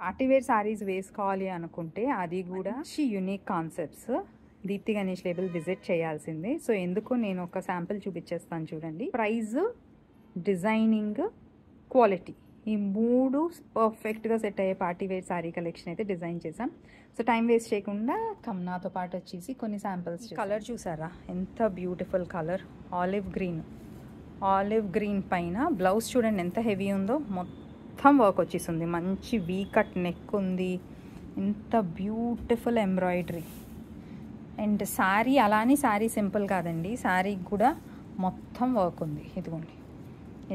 Party wear saris వేసుకోవాలి అనుకుంటే అది కూడా unique concepts Deepthi Ganesh label visit చేయాల్సిందే. సో ఎందుకు నేను ఒక శాంపిల్ చూపించేస్తాను చూడండి. ప్రైస్, డిజైనింగ్, క్వాలిటీ ఈ మూడు పర్ఫెక్ట్గా సెట్ అయ్యే పార్టీవేర్ శారీ కలెక్షన్ అయితే డిజైన్ చేసాం. సో టైం వేస్ట్ చేయకుండా నాతో పాటు వచ్చేసి కొన్ని శాంపిల్స్. కలర్ చూసారా ఎంత బ్యూటిఫుల్ కలర్, ఆలివ్ గ్రీన్ పైన బ్లౌజ్ చూడండి ఎంత హెవీ ఉందో, మొత్తం వర్క్ వచ్చేసింది. మంచి వీ కట్ నెక్ ఉంది, ఎంత బ్యూటిఫుల్ ఎంబ్రాయిడరీ. అండ్ శారీ అలానే శారీ సింపుల్ కాదండి, శారీకి కూడా మొత్తం వర్క్ ఉంది. ఇదిగోండి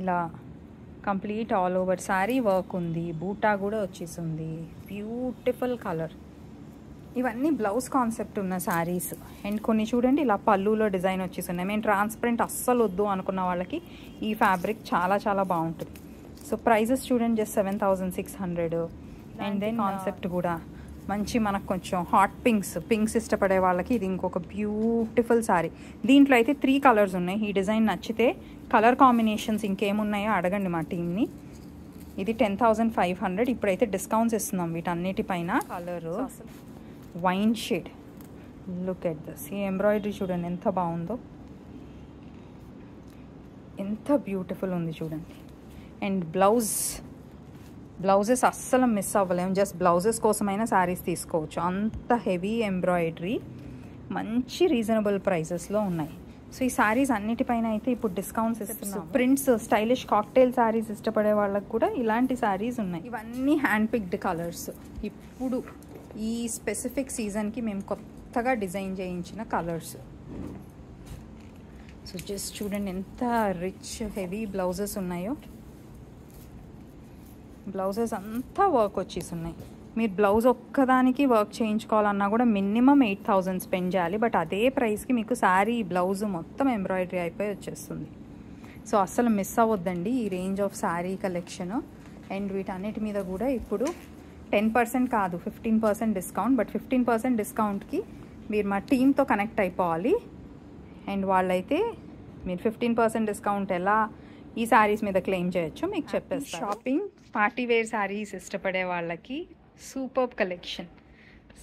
ఇలా complete all over sari work ఉంది, బూటా కూడా వచ్చేసింది. Beautiful colour. ఇవన్నీ బ్లౌజ్ కాన్సెప్ట్ ఉన్న శారీస్. అండ్ కొన్ని చూడండి ఇలా పళ్ళులో డిజైన్ వచ్చేస్తున్నాయి. మేము ట్రాన్స్పరెంట్ అస్సలు వద్దు అనుకున్న వాళ్ళకి ఈ ఫ్యాబ్రిక్ చాలా చాలా బాగుంటుంది. సో ప్రైజెస్ చూడండి జస్ట్ 7,600. అండ్ దెన్ కాన్సెప్ట్ కూడా మంచి మనకు కొంచెం హాట్ పింక్స్ ఇష్టపడే వాళ్ళకి ఇది ఇంకొక బ్యూటిఫుల్ శారీ. దీంట్లో అయితే 3 కలర్స్ ఉన్నాయి. ఈ డిజైన్ నచ్చితే కలర్ కాంబినేషన్స్ ఇంకేమున్నాయో అడగండి మా టీమ్ని. ఇది 10,500. ఇప్పుడైతే డిస్కౌంట్స్ ఇస్తున్నాం వీటన్నిటిపైన. Colour wine shade, look at this. ఈ ఎంబ్రాయిడరీ చూడండి ఎంత బాగుందో, ఎంత బ్యూటిఫుల్ ఉంది చూడండి. అండ్ బ్లౌజెస్ అస్సలు మిస్ అవ్వలేము. జస్ట్ బ్లౌజెస్ కోసమైనా శారీస్ తీసుకోవచ్చు. అంత హెవీ ఎంబ్రాయిడరీ మంచి రీజనబుల్ ప్రైసెస్లో ఉన్నాయి. సో ఈ శారీస్ అన్నిటిపైన అయితే ఇప్పుడు డిస్కౌంట్స్ ఇస్తున్నాం. ప్రింట్స్, స్టైలిష్ కాక్టైల్ శారీస్ ఇష్టపడే వాళ్ళకి కూడా ఇలాంటి శారీస్ ఉన్నాయి. ఇవన్నీ హ్యాండ్ పిక్డ్ కలర్స్. ఇప్పుడు ఈ స్పెసిఫిక్ సీజన్కి మేము కొత్తగా డిజైన్ చేయించిన కలర్స్. సో జస్ట్ చూడండి ఎంత రిచ్ హెవీ బ్లౌజెస్ ఉన్నాయో. బ్లౌజెస్ అంతా వర్క్ వచ్చేసి ఉన్నాయి. మీరు బ్లౌజ్ ఒక్కదానికి వర్క్ చేయించుకోవాలన్నా కూడా మినిమం 8,000 స్పెండ్ చేయాలి. బట్ అదే ప్రైస్కి మీకు శారీ, బ్లౌజ్ మొత్తం ఎంబ్రాయిడరీ అయిపోయి వచ్చేస్తుంది. సో అస్సలు మిస్ అవ్వద్దండి ఈ range of sari collection. And వీటన్నిటి మీద కూడా ఇప్పుడు 10% కాదు 15% డిస్కౌంట్. బట్ 15% డిస్కౌంట్కి మీరు మా టీమ్తో కనెక్ట్ అయిపోవాలి. అండ్ వాళ్ళైతే మీరు 15% డిస్కౌంట్ ఎలా ఈ శారీస్ మీద క్లెయిమ్ చేయొచ్చు మీకు చెప్పేస్తాను. షాపింగ్, పార్టీవేర్ శారీస్ ఇష్టపడే వాళ్ళకి సూపర్ కలెక్షన్.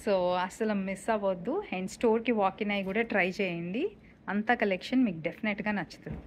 సో అసలు మిస్ అవ్వద్దు. అండ్ స్టోర్కి వాక్ ఇన్ అయ్యి కూడా ట్రై చేయండి. అంత కలెక్షన్ మీకు డెఫినెట్గా నచ్చుతుంది.